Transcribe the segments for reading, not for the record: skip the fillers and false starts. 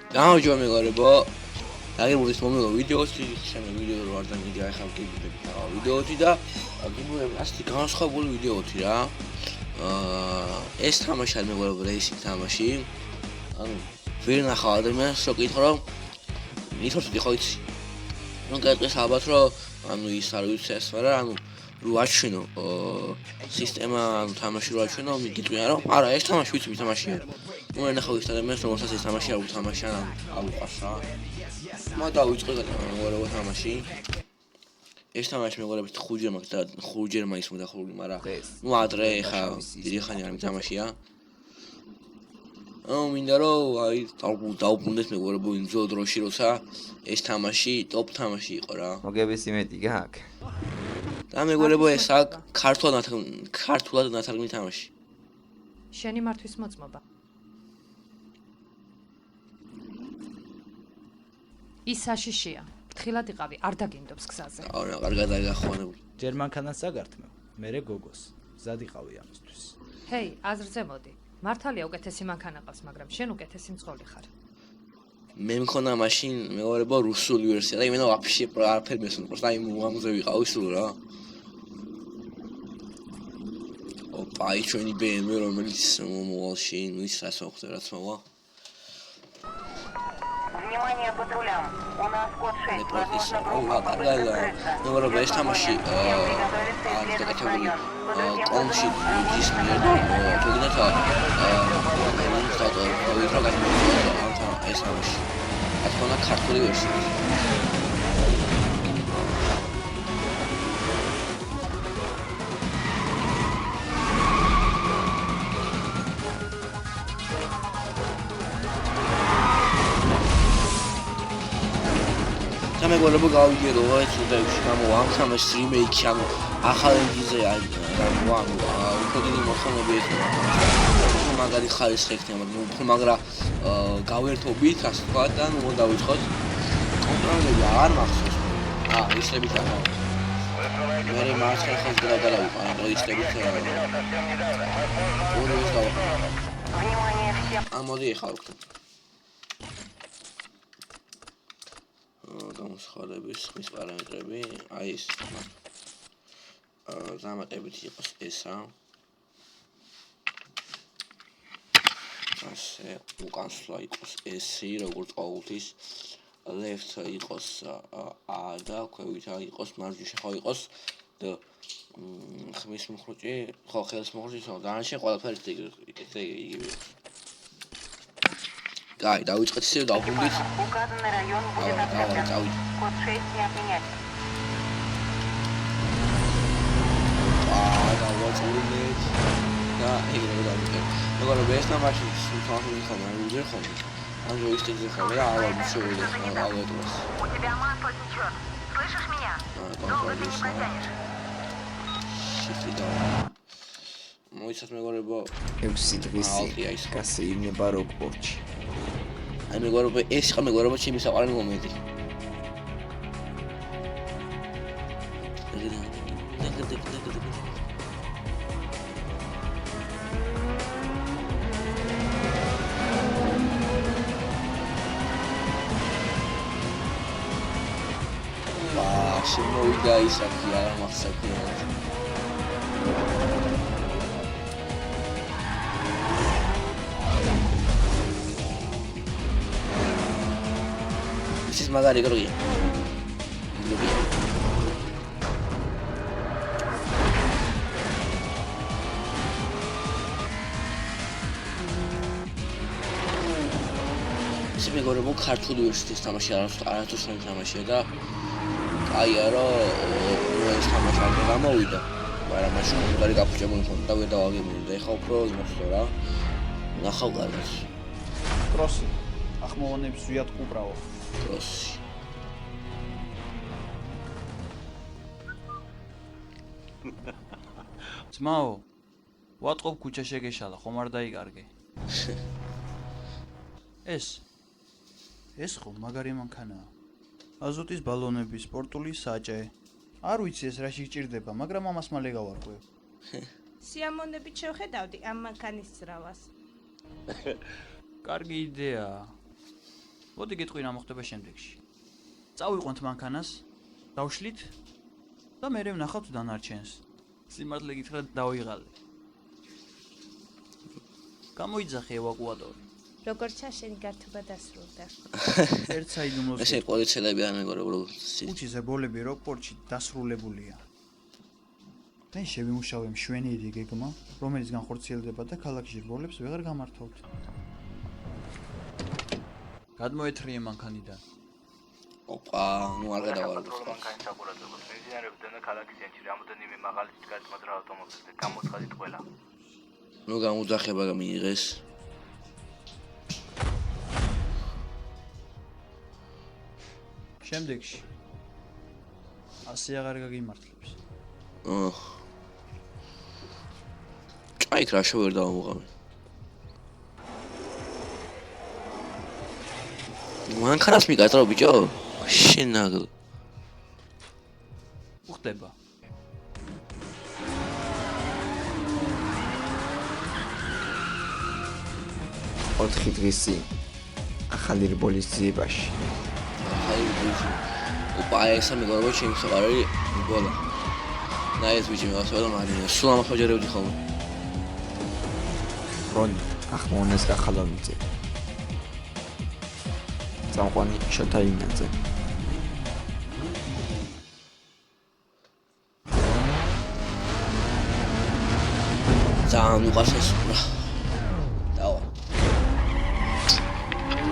გამარჯობა მეგობრებო. აგებულის მომეულო ვიდეოში, შენ ვიდეო რო არ დამიდი ახლა გიგდები ვიდეოთი და გიგდები ასეთი განსხვავებული ვიდეოთი რა. ეს თამაში არის მეგობრებო რეისინგ თამაში. ანუ ვერ ნახავ ადამიანს რო კითხო რომ ითხოვდი ხო იცი. ნუ გაიყვეს ალბათ რომ ანუ ის არ ვიცი ეს არა, ანუ რო აჩვენო სისტემა ანუ თამაში რო აჩვენო მიგიტყვია რომ არა ეს თამაში ვიცი თამაშია. ნუ ვერ ნახავ ის ადამიანს რომელსაც ეს თამაში არ უთამაშა არ უყარს რა. დავიწყე მეგობრებო თამაში. ეს თამაში მეგობრებო 5 ჯერ მაინც მოდახურული, მაგრამ ნუ ადრე ხა დიდი ხანი არ მითამაშია. მინდა რომ აი დაუბრუნდეს მეგობრებო იმ ძველ დროში როცა ეს თამაში ტოპ თამაში იყო რა. მოგების იმედი გაქვს. და მეგობრებო ეს აქ ქართულად ნათარგმნი თამაში. შენი მართვის მოწმობა. ის საშიშია. ფრთხილად იყავი, არ დაგინდობს გზაზე. რა, კარგად დაგახვანებული. ჯერ მანქანას საგართმევ, მერე გოგოს. მზად იყავი ამისთვის. ჰეი, აზრზე მოდი. მართალია უკეთესი მანქანა ყავს, მაგრამ შენ უკეთესი მძღოლი ხარ. მე მქონა მაშინ მეგობრებო რუსული ვერსია და იმენა ვაფშე არაფერი მესმოდა, პროსტა იმ უამზე ვიყავი სულ რა. ოპა, ჩვენი BMW რომელიც მომავალში ის ასე მოხდა რაც მოვა. Внимание патрулям. У нас код 6. Возможно, группа მეგობრებო ეს თამაში კონში ის მიერ თუგნეთა ეს თამაში ახლა ქართული ვერსია მეგობრებო გავიგერო ეს უდევში გამოვა თამაშის რიმეიკი ანუ ახალ ენჯინზე აი ანუ უფრო დიდი მოხმობები ექნება მაგარი ხარისხი ექნება უფრო მაგრა გავერთობით ასე თქვა და ნუ მოდა დავიწყოთ კონტროლები არ მახსოვს ისებით ახლა მე მარცხენა ხელს გადავიყავ ანუ ისებით ორივეს დავყავ ამოდი ახლა ვქნა გამოსხალების ხმის პარამეტრები აი ეს დამატებით იყოს ესა ასე უკანსვლა იყოს ესი როგორც ყოველთვის left იყოს a და ქვევითა იყოს მარჯვნივ ხო იყოს და ხმის მხრუჭი ხო ხელის მხრუჭი ხო დანარჩენი ყველაფერი იგივე Гай, დავიწყეთ ისე დავბრუნდით. Указанный район будет обследован. Код 6 не отменять. დავაწყურეთ. და ეგრევე დავიწყეთ. მეგობრებო, ეს თამაში სულთანი ხომ არ უძერ ხომ? Android-ზე ხომ რა, არა მშვენიერი ხომ ავადოს. У тебя масло течет. Слышишь меня? Долго ты не потянешь. მოიცათ მეგობრებო 6 დღისი კასი ინება როკბორჩი. აი მეგობრებო ეს ხა მეგობრებო ჩემი საყვარელი მომენტი. შემოვიდა ის აქი არა მახსოვია. ის მაგარი გროია. ის მეგობრებო ქართული ვერსიის თამაში არასდროს არ თამაშია და აია რომ ეს თამაში არ გამოვიდა. მაგრამ მაშინ მაგარი გაფუჭებული ხომ და ვერ დავაგებინე და ეხა უფრო იმასო რა. ნახავ გარდას. კროსი. ახმოვანებს ზვიად უბრალო. კროსი. ძმაო, ვატყობ ქუჩა შეგეშალა, ხომ არ დაიკარგე? ეს ხო მაგარი მანქანაა. აზოტის ბალონები, სპორტული საჭე. არ ვიცი ეს რა შეჭirdება, მაგრამ ამას მალე გავარკვევ. სიამოვნებით შევხედავდი ამ მანქანის ძრავას. კარგი იდეაა. მოდი გეტყვი რა მოხდება შემდეგში. წავიყვანთ მანქანას, დავშლით და მერე ვნახავთ დანარჩენს. სიმართლე გითხრათ დავიღალე. გამოიძახე ევაკუატორი. როგორც შენი გართობა დასრულდა. ერთ საიდუმლოს ესე პოლიციელები არ მეგობრებო. უჩი ზებოლები როკპორტში დასრულებულია. და შევიმუშავე მშვენიერი გეგმა, რომელიც განხორციელდება და ქალაქში რბოლებს ვეღარ გამართავთ. გადმოეთრიე მანქანიდან. ოპა, ნუ არ გადავალ. მანქანის საყურადღებოდ მიმდინარეობდა და ქალაქის ცენტრში რამოდენიმე მაღალი გადმოძრა ავტომობილზე გამოცხადით ყველა. ნუ გამოძახება მიიღეს. შემდეგში ასე აღარ გაგიმართლებს. ჭაიქ რა შევერ დავამოყავე. მანქანას მიგაძრავ ბიჭო? შენაგლ. უხდება. ოთხი დღის წინ ახალი რბოლის ძიებაში. ოპა, ესა მეგობრებო, ჩემი საყარელი ბოლა. და ეს ბიჭი მევასწავლე მარინა. სულ ამას ვაჯერებდი ხოლმე. რონი ახმოვანეს გახალავიძე. წამყვანი შოთა იმნაძე. ძალიან უყვარს ეს რა. დავა.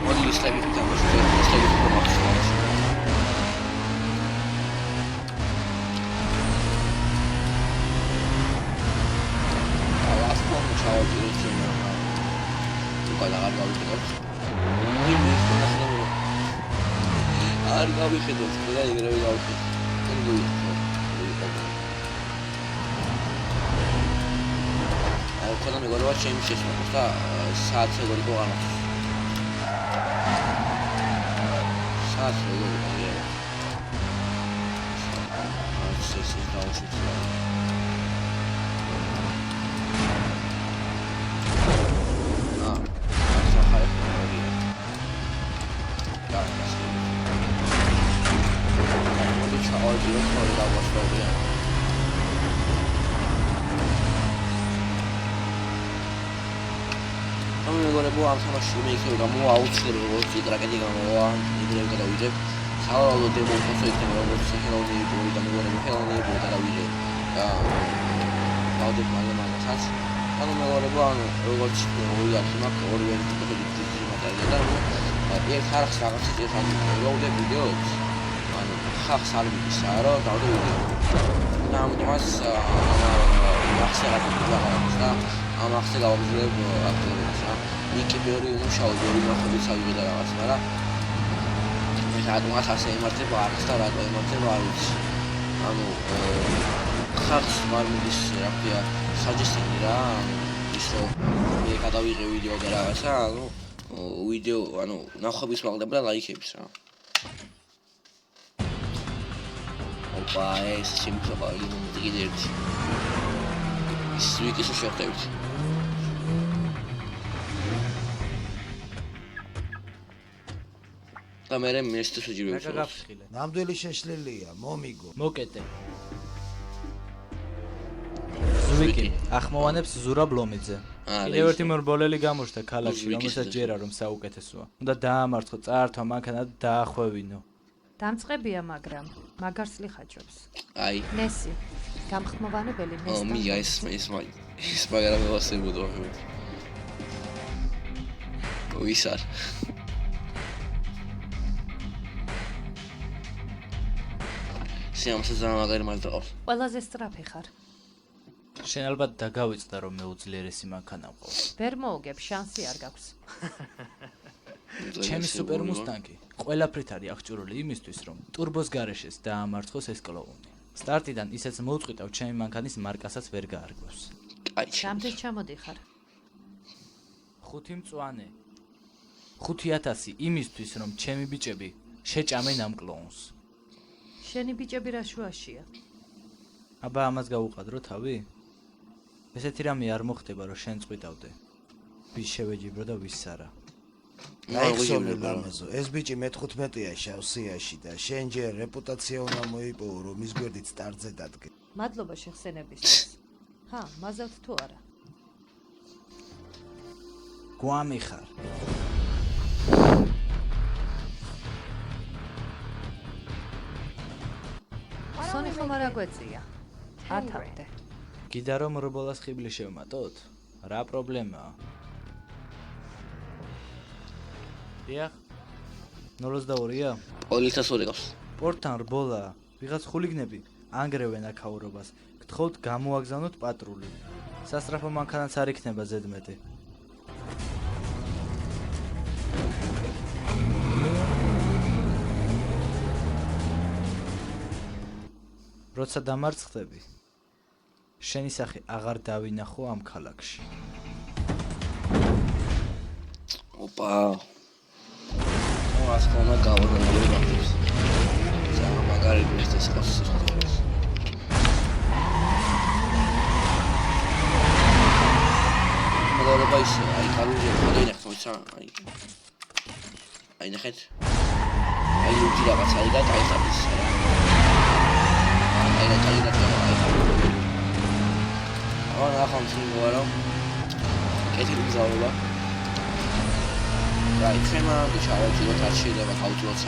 მოდი ისლები თამაში, ისლები თამაში. ალას ფონი ჩავაჭირე ჩემო. უკან აღარ გავიხედოთ. არ გავიხედოთ, და ეგრევე გავიხედოთ. ხოდა მეგობრებო, ჩემი შეშმოყოს და საათზე როგორ გავანახო. საათზე როგორ გავანახო. ეს დავუშვით. მეგობრებო, ამ თამაშში მე იქნება გამოვა აუცილებლად როგორც ტრაგედია გამოვა, იდეები გადავიჭებ. სავარაუდოდ დემონსტრაცია იქნება როგორც ხელოვნური ბორი და მეგობრებო, ხელოვნური ბორი გადავიჭებ. და დავდებ მაგასაც. ანუ მეგობრებო, ანუ როგორც ვიღაც მაქვს ორივე ტიპები მატარია და ერთ ხალხს რაღაცა წესად გავუდებ ვიდეოებს. ანუ ხალხს არ მიგისაა რომ დავდებ ვიდეო. და ამიტომაც ახსენა და ამ ახსე გავაგზავნებ აქტიურობას რა. იქი ბევრი უმუშაოდ ბევრი მოხდით სავიღე და რაღაც, მაგრამ რატომაც ასე ემართება არის და რატო ემართება არ ვიცი. ანუ ხალხს არ მიდის რა ქვია საჯესტინი რა, ის რომ მე გადავიღე ვიდეო და რაღაცა, ანუ ვიდეო, ანუ ნახვების მაღლდება და ლაიქების რა. ოპა, ეს შემთხვევა კიდე ერთი. ის ვიკის შეხვდებით. და მე მესტის ვიჯიბებს. ნამდვილი შეშლილია, მომიგო. მოკეტე. ზვიკი ახმოვანებს ზურაბ ლომიძე. კიდევ ერთი მორბოლელი გამოჩნდა ქალაქში, რომელსაც ჯერა რომ საუკეთესოა. უნდა დაამარცხო, წაართვა მანქანა და დაახვევინო. დამწყებია, მაგრამ მაგარსლი ხაჭობს. აი. ნესი. გამხმოვანებელი მესტა. მიგა ის მაგარა მევასებოდო. ვისარ. სიამოვნებაში ძალიან მაგარი მართა ყავს. ყველაზე სწრაფი ხარ. შენ ალბათ დაგავიწყდა რომ მე უძლიერესი მანქანა მყავს. ვერ მოუგებ, შანსი არ გაქვს. ჩემი სუპერ მუსტანგი ყველაფრით არის აღჭურვილი იმისთვის რომ ტურბოს გარეშეს დაამარცხოს ეს კლოუნი. სტარტიდან ისეც მოუწყვიტავ ჩემი მანქანის მარკასაც ვერ გაარკვევს. აი, რამდენ ჩამოდიხარ? 5 მწვანე. 5000 იმისთვის რომ ჩემი ბიჭები შეჭამენ ამ კლოუნს. შენი ბიჭები რა შუაშია? აბა ამას გავუყადრო თავი? ესეთი რამე არ მოხდება რომ შენ წვიტავდე. ვის შევეჯიბრო და ვის არა. აიხსოვნე ლამაზო, ეს ბიჭი მე-15-ია შავსიაში და შენ ჯერ რეპუტაცია უნდა მოიპოვო, რომ ის გვერდით სტარტზე დადგე. მადლობა შეხსენებისთვის. ჰა, მაზალთ თუ არა. გვამი ხარ. სონი ხომ არა გვეწია. ათავდე. გიდა რომ რობოლას ხიბლი შევმატოთ? რა პრობლემაა? დიახ. 022-ია? პოლიციას ურიგავს. პორტთან რბოლა. ვიღაც ხულიგნები ანგრევენ აქაურობას. გთხოვთ გამოაგზავნოთ პატრული. სასწრაფო მანქანაც არ იქნება ზედმეტი. როცა დამარცხდები, შენი სახე აღარ დავინახო ამ ქალაქში. ოპა. ას ხონა გავაგზავნე ბაქოს. ზამა მაგარი ბესტეს ხავს. მაგალითად ის აი კარუზი ხოდი ნახოთ აი ნახეთ. აი უჯი რაღაც აი და დაიხაბის. აი და აი და აა ახლა მშვიდობა. კეთილი გზავრობა. აი თემა და ჩავაჭიროთ არ შეიძლება გავწვოთ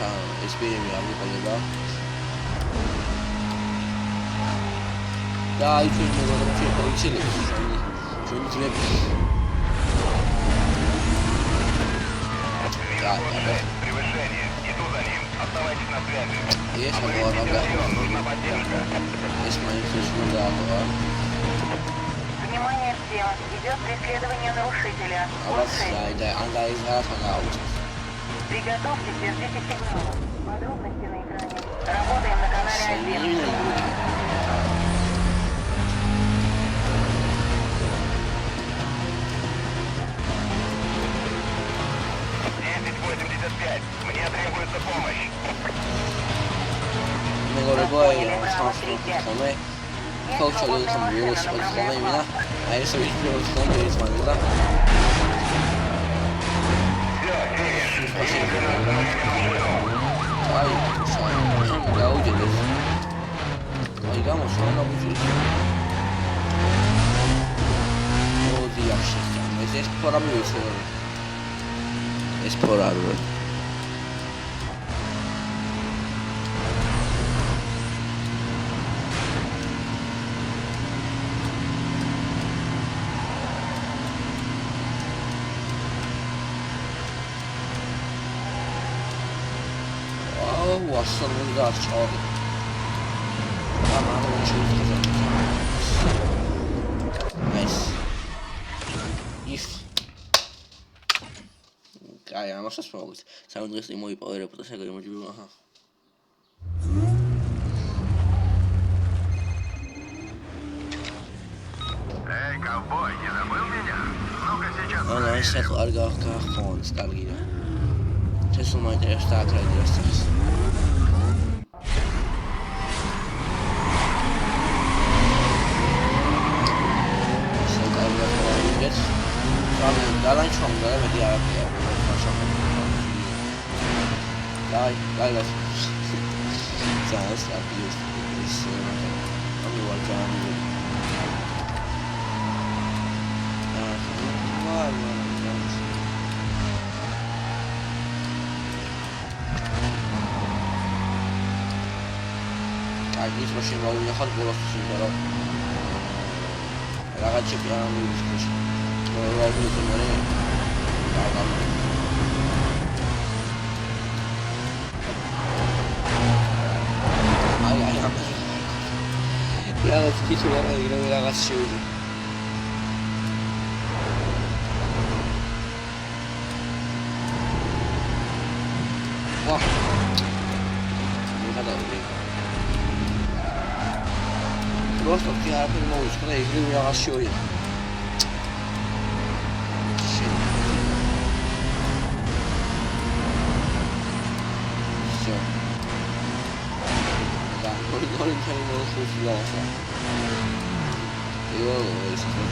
SPM-ი არ ვიყოლება. და აი ჩვენ მოგონებთ პოლიციელებს ჩვენი ძმები. Превышение. Иду за ним. Оставайтесь на связи. Есть нужна поддержка. Есть мои службы, Внимание всем. Идет преследование нарушителя. Приготовьтесь и ждите сигнала. Подробности на экране. Работаем на канале 1. Мне требуется помощь. Esplorarlo. 왔어, 뭔가 저기. 나만 나이스. if. აი ამასაც მოგეთ. სამუდრეს იმოიპოვე რეპუტაცია გამოჯიბე, აჰა. Эй, ковбой, не забыл меня? Ну-ка сейчас. Она сейчас аргаххон скаргира. Сейчас у меня штат радиостас. Dalan çok da evet ya. Dai. Зараз yapıyoruz. Onu varacağım. Var. Ay hiç başım var. Ne kadar bolasın ya. Rahat çıkıyorum bu iş. Ja, das geht schon lange, ich glaube, da was schön. Wow. Ich hatte auch nicht. Du hast doch die Haare im Maus, ich glaube, da was schön. Não tem nenhum sucesso. Eu estou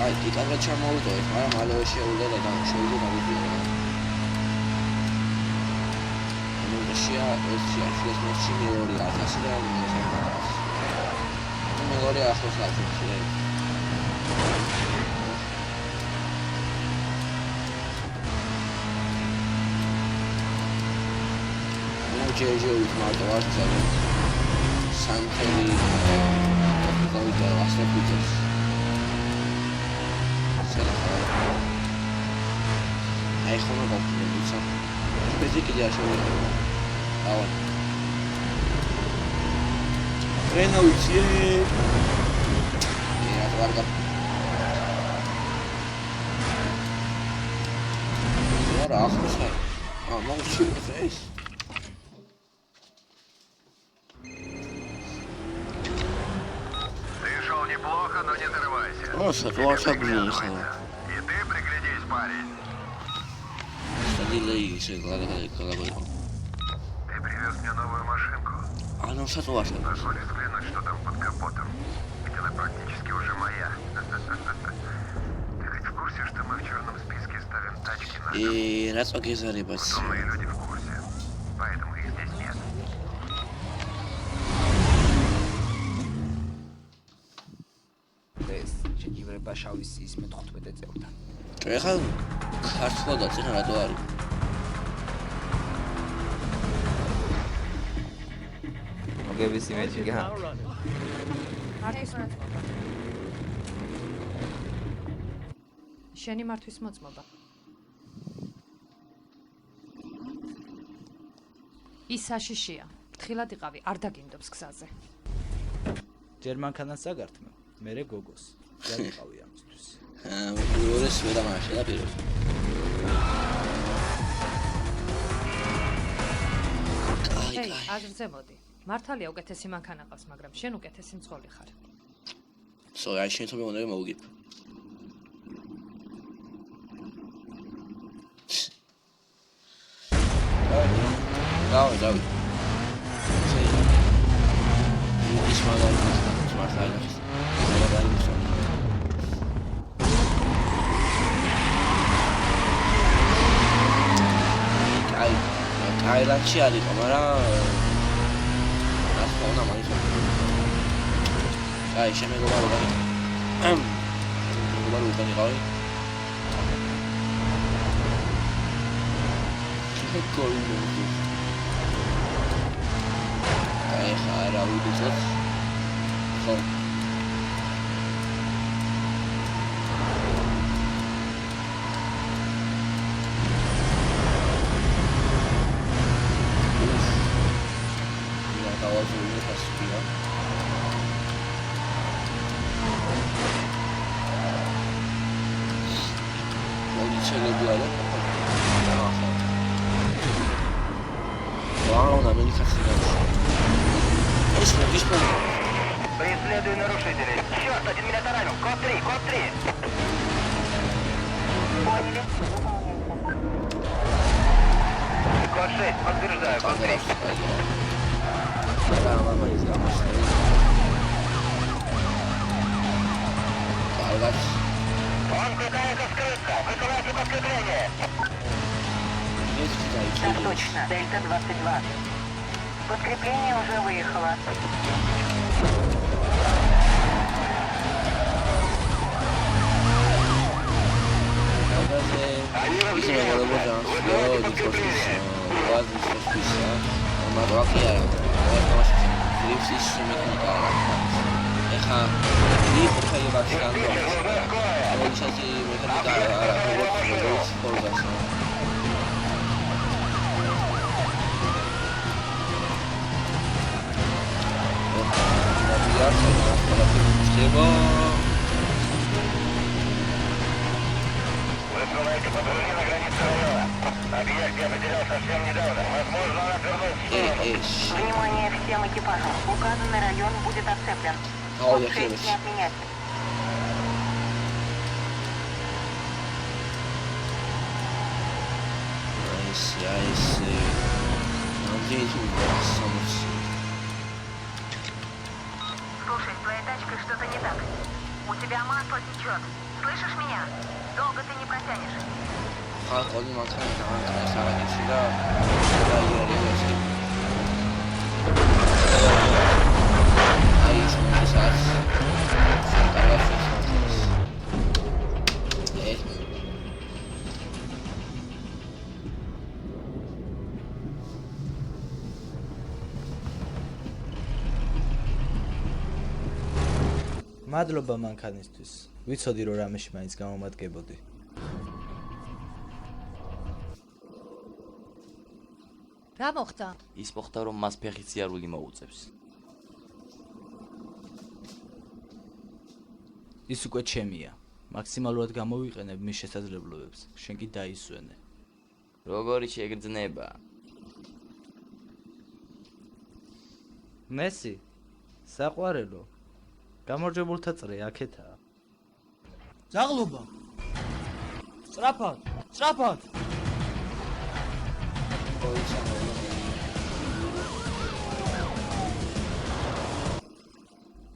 აი, კიტაბა ჩამოვიტოვეთ, მაგრამ მალევე შეუძლია და შეუძლია გამოდიოდა. შეა ეს მეჩი მეორე 1000 და მეორე ახლოს ლაჩი. ჯერჯერობით მარტო არ წავე. სამთელი გავიდა ასეფიძეს. აი ხონა გავკეთებიცა. ბედი კიდე არ შევიდე. ავა. რენოვიცი. ვარგა. რა ახლოს ხარ? მოვჩი ეს. Неплохо, но не отрывайся. Просто плохо приехал. И ты приглядись, парень. Ты привез мне новую машинку. А ну что твоя? Позволь взглянуть, что там под капотом. Ведь она практически уже моя. Ты хоть в курсе, что мы в черном списке ставим тачки на И раз окей, заребать. Умные люди в курсе. Поэтому их здесь нет. ეს შეჯიბრება შავის ის მე-15 წელთან. ეხლა ქართლა და წინა რატო არის? მოგების იმეჯი გა. მართვის მოწმობა. შენი მართვის მოწმობა. ის საშიშია. ფრთხილად იყავი, არ დაგინდობს გზაზე. ჯერ მანქანას აგართმევ. მერე გოგოს. დაგიყავი ამისთვის. მეორეს ვერ ამაშა და პირველ. ჰეი, აზრზე მოდი. მართალია უკეთესი მანქანა ყავს, მაგრამ შენ უკეთესი მძღოლი ხარ. სულ აი შენ თომე უნდა მოვიგებ. დავი. ის მაგალითად Thailandi ari qo, mara ras qona manis. Ai, შემეგობრა უკანი. შემეგობრა უკანი ყავი. შეგორი მოდი. აი, ხარა უდიცოთ. ხო. Преследуй нарушителей. Черт, один меня таранил. Код 3, код 3. Поняли? Код 6, подтверждаю, код 3. Он пытается скрыться. Высылайте подкрепление. Так точно, Дельта 22. Подкрепление уже выехало. Они Высылайте патрули на границе района. Объект я потерял совсем недавно. Возможно, он отвернулся. Внимание всем экипажам. Указанный район будет оцеплен. Код 6 не отменять. Слушай, с твоей тачкой что-то не так. У тебя масло течет. слышишь меня? Долго ты не протянешь. ხალხი მანქანა სარაგებში და დაიერებაში. აი ეს არის. მადლობა მანქანისთვის. ვიცოდი რომ რამეში მაინც გამომადგებოდი. რა მოხდა? ის მოხდა რომ მას ფეხით სიარული მოუწევს. ის უკვე ჩემია. მაქსიმალურად გამოვიყენებ მის შესაძლებლობებს. შენ კი დაისვენე. როგორი შეგრძნება? მესი, საყვარელო. გამარჯვებულთა წრე აქეთაა. ძაღლობა. სწრაფად, სწრაფად.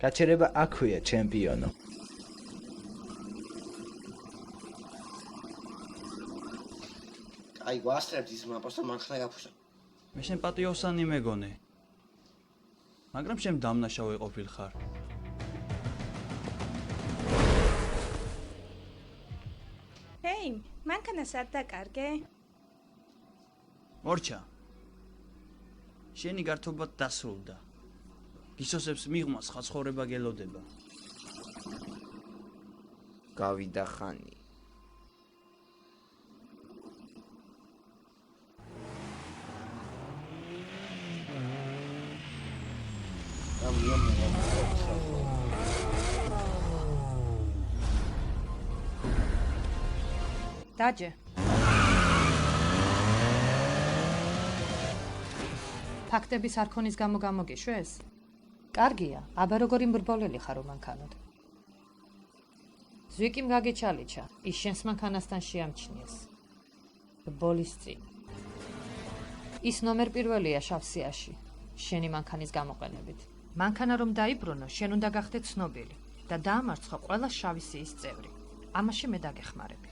გაჩერება აქვეა, ჩემპიონო. აი გვასწრებთ ის მაპას და მანქანა გაფუშა. მე შენ პატიოსანი მეგონე. მაგრამ შენ დამნაშავე ყოფილ ხარ. ჰეი, მანქანა სად დაკარგე? მორჩა. შენი გართობა დასრულდა. გისოსებს მიღმა სხვა ცხოვრება გელოდება. გავიდა ხანი. დაჯე. ფაქტების არქონის გამო გამოგიშვეს? კარგია, აბა როგორი მრბოლელი ხარო მანქანოდ. ზვიკიმ გაგიჩალიჩა, ის შენს მანქანასთან შეამჩნიეს. ბოლის წინ. ის ნომერ პირველია შავსიაში, შენი მანქანის გამოყენებით. მანქანა რომ დაიბრუნო, შენ უნდა გახდე ცნობილი და დაამარცხო ყველა შავი სიის წევრი. ამაში მე დაგეხმარები.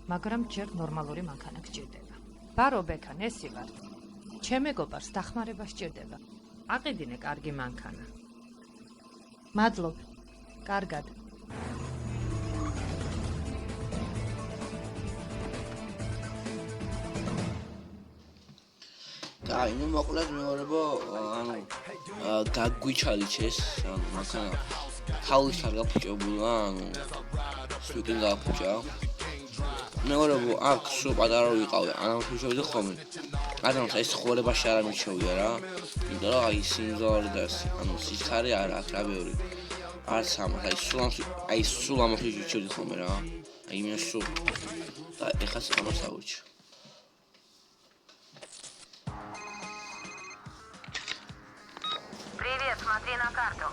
მაგრამ ჯერ ნორმალური მანქანა გჭირდება. ბარო ბექან, ესი ვარ. ჩემ მეგობარს დახმარება სჭირდება. აყიდინე კარგი მანქანა. მადლობ. კარგად. აი, ნუ მოკლედ მეორებო, ანუ გაგვიჩალიჩეს, ანუ მანქანა ხალის არ გაფუჭებულა, ანუ სვიკინ გაფუჭა. მეორებო, აქ სულ პატარა ვიყავი, ანუ ვშევიდი ხოლმე. ადამიანს ეს ცხოვრებაში არ ამიჩევია რა. იმიტომ რომ აი სიმძლავრე და ანუ სიცხარე არ აქვს რა ბევრი. არც ამას, აი სულ ამას ვიჩვენდი ხოლმე რა. აი მე სულ და ეხლა ამას ავუჩი. Привет, смотри на карту.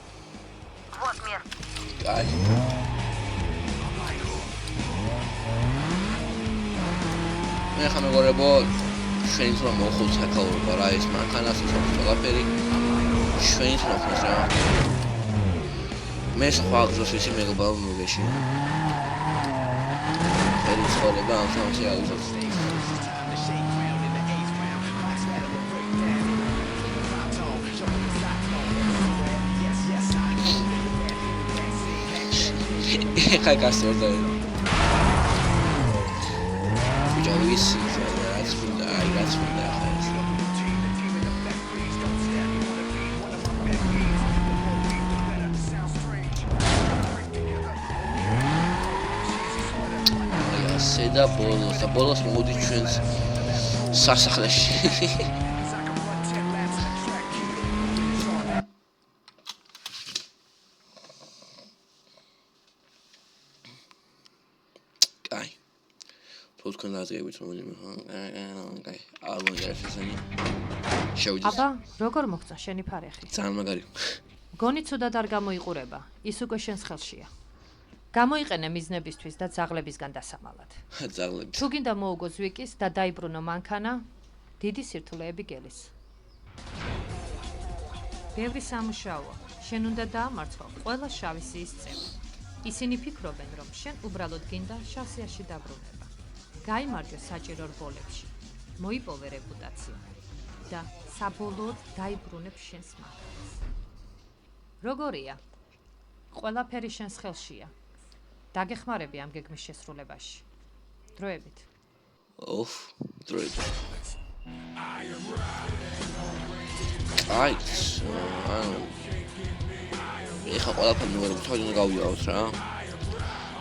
Вот место. Ай. მე ხა მეგობრებო, ჩვენით რომ მოხუთ საკალურობა რა ის მანქანას ისო ყველაფერი ჩვენით რომ ხოს რა. მე სხვა გზას ისე მეგობრებო მოგეში. ეს ცხოვრება ამ სამში აღიზოს. ეხა გასწორდა. ვიჯავის რაც უნდა ახლა ეს. და ბოლოს მოდი ჩვენს სასახლეში. კაი. თქო ნაზრებით მომდიმ. კაი. არ მოიერთესენი. შევიდეს. აბა, როგორ მოხდა შენი ფარეხი? ძალიან მაგარი. გონი ცუდად არ გამოიყურება. ის უკვე შენს ხელშია. გამოიყენე მიზნებისთვის და ძაღლებისგან დასამალად. ძაღლები. თუ გინდა მოუგო ზვიკის და დაიბრუნო მანქანა, დიდი სირთულეები გელის. ბევრი სამუშაოა. შენ უნდა დაამარცხო ყველა შავი სიის წევრი. ისინი ფიქრობენ, რომ შენ უბრალოდ გინდა შავსიაში დაბრუნება. გაიმარჯვე საჭირო რბოლებში, მოიპოვე რეპუტაცია და საბოლოოდ დაიბრუნებ შენს მანქანას. როგორია? ყველაფერი შენს ხელშია. დაგეხმარები ამ გეგმის შესრულებაში. დროებით. დროებით. აი, ეხა ყველაფერი ნუ გავიაროთ რა.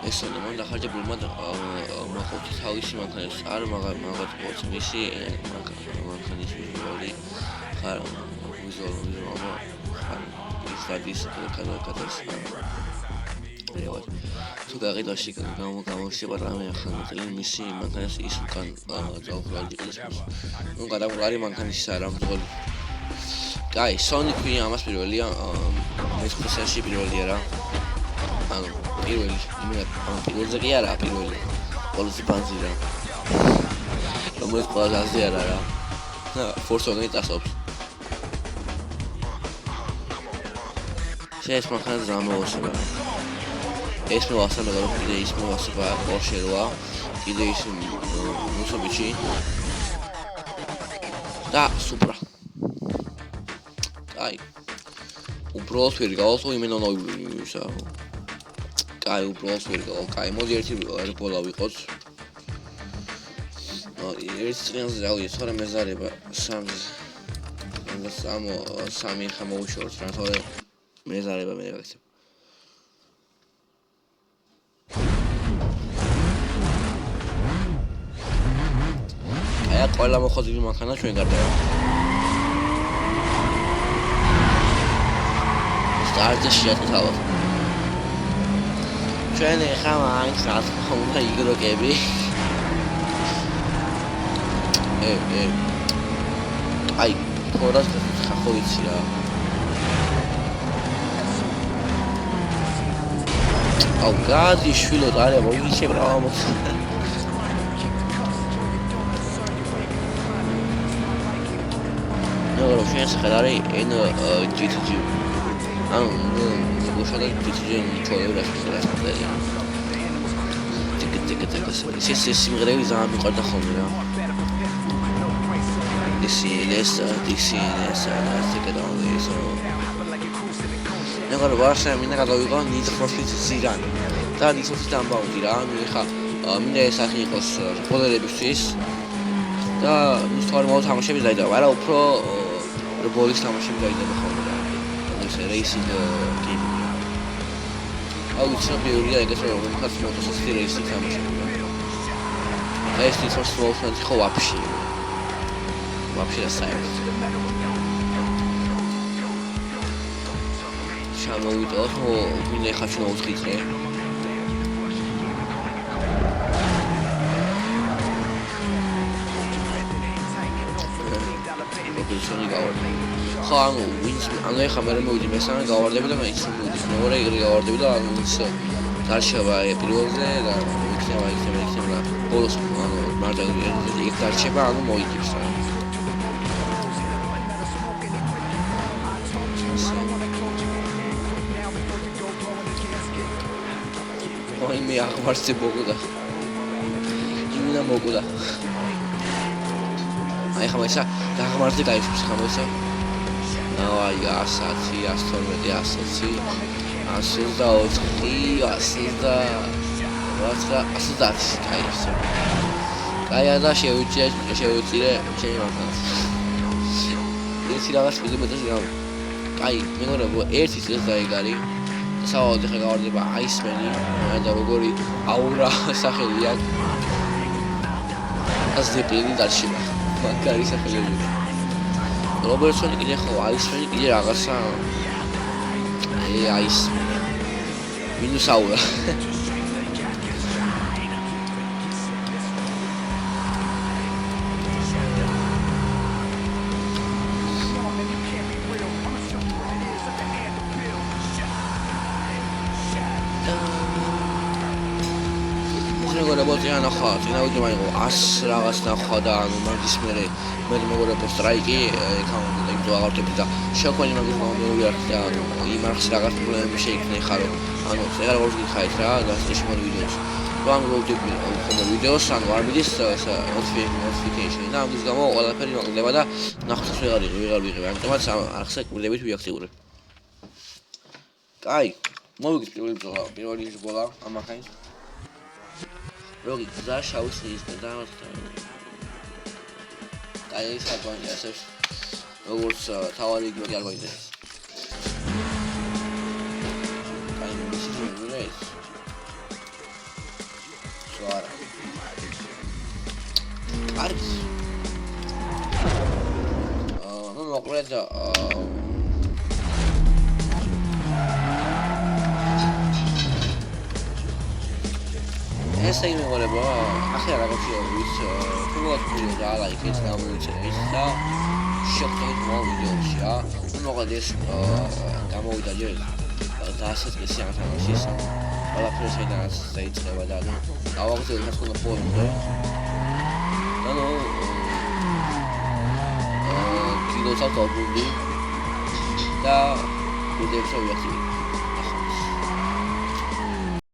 ეს უნდა მან დახარჯებული მახოთი თავისი მანქანის არ მაგათ მოც მისი მანქანის ვიზუალი ხარ ვიზუალი ხარ სტადიის კადრს რეალ თუ გაყიდვაში გამოშვება რამე ახალი მისი მანქანის ის უკან ძალუყრალი ის ნუ გადაგვარი მანქანის არა მძღოლი კაი სონიკი ამას პირველია მეხუთე სიაში პირველია რა ანუ პირველი პირველზე კი არა პირველი ყველაზე ბანზი რა რომელიც ყველაზე აზი არა რა ფორსონი წასობს ეს მანქანა ზამოვასება ეს მოვასება და კიდე ის მოვასება პორშეროა კიდე ის მუსობიჩი და სუპრა აი უბრალოდ ვერ გავასო იმენა ისა კაი უბრალოდ ვერ გავა კაი მოდი ერთი რბოლა ვიყოთ ერთ წინაზე დავიდეთ თორე მეზარება სამი ხა მოუშოროთ რა თორე მეზარება მე გაქცევ აი ყველა მოხდილი მანქანა ჩვენ გარდა სტარტი შეათავა ჩვენ ხა მაინც რა იგროკები აი თორას ხახო ვიცი რა აუ გადი შვილო და არა მოიჩე ბრავო ნუ შენს ხალარი ენ GTG ანუ უშავდა GTG ჩოლევრა შეიძლება ეს სიმღერები ძალიან მიყვარდა ხოლმე რა DCNS ნეგარ ვარშა მინდა გადავიღო Need for Speed Zero და Need for Speed Unbound რა ანუ ეხა მინდა ეს ახი იყოს პოლერებისთვის და ნუ სწორი მოთამაშები დაიდება არა უფრო რბოლის თამაშები დაიდება ხოლმე რა ეს რეისინგ გეიმი აუ ცნობილია ეგეთ რომელსაც მოტოსიკლი რეისინგ თამაშები და ეს Need for Speed Unbound ხო вообще расставить. Шамовитос, но мне хочу научить, да? Популярный говор. Хану, винс, оно их хамеры мы удивим, сами говор, да, потому что мы удивим, но игры говор, да, потому что дальше я перевозил, да, iktem, да, голос, оно, надо, их дальше, оно мой тип, ой, მე აღმარცე მოგუდა. იმენა მოგუდა. აი ხომ ესა დაღმართზე გაიშვებს ხომ ესა? აი 100, 112, 124, 110. კაი ესა. კაი და შევიწირე ჩემი მანქანა. ეს რაღაც მიდმეტეს რა. კაი, მეგობრებო, ერთი წელს დაიგარი. სავალ ხე გავარდება აისმენი და როგორი აურა სახელი აქვს ას დიპლინი დარჩება მაგარი სახელი რობერტსონი კიდე ხო აისმენი კიდე რაღაცა აის მინუს აურა ნახა, წინა ვიდეო მაიღო 100 რაღაც ნახა და ანუ მაგის მერე მე მეგობრებო სტრაიკი ეკაუნტი და იმდო აღარ და შეკვენი მაგის მომდევნო არქი და ანუ იმ არხს რაღაც პრობლემები შეიქმნა ხარო. ანუ ეგარ როგორც გიხარით რა, გასწრებში მოდ ვიდეოში. One will do the videos and one with this notification. Now this გამო ყველაფერი მოკლდება და ნახოს ვეღარ ვიღებ. ამიტომაც არხზე კვირდებით ვიაქტიურებ. კაი, მოვიგეთ პირველი ბრძოლა ამახანის. როგორი გზა შავის ხის და კაი ეს აგონიასებს. როგორც თავარი იგი არ გვიძებს. კაი მისი ვიღეს. Claro. Arts. No me acuerdo. Essa aí me levou a real aqui o vídeo. Como eu fui já lá e que está muito interessante. Choquei com o vídeo já. Não vou deixar gamo da gente. Da essa especial para vocês. Olha para esse daí sai trabalhar. Agora você está com o ponto, né? Não. Que não está todo mundo. Tá, o deve ser o aqui.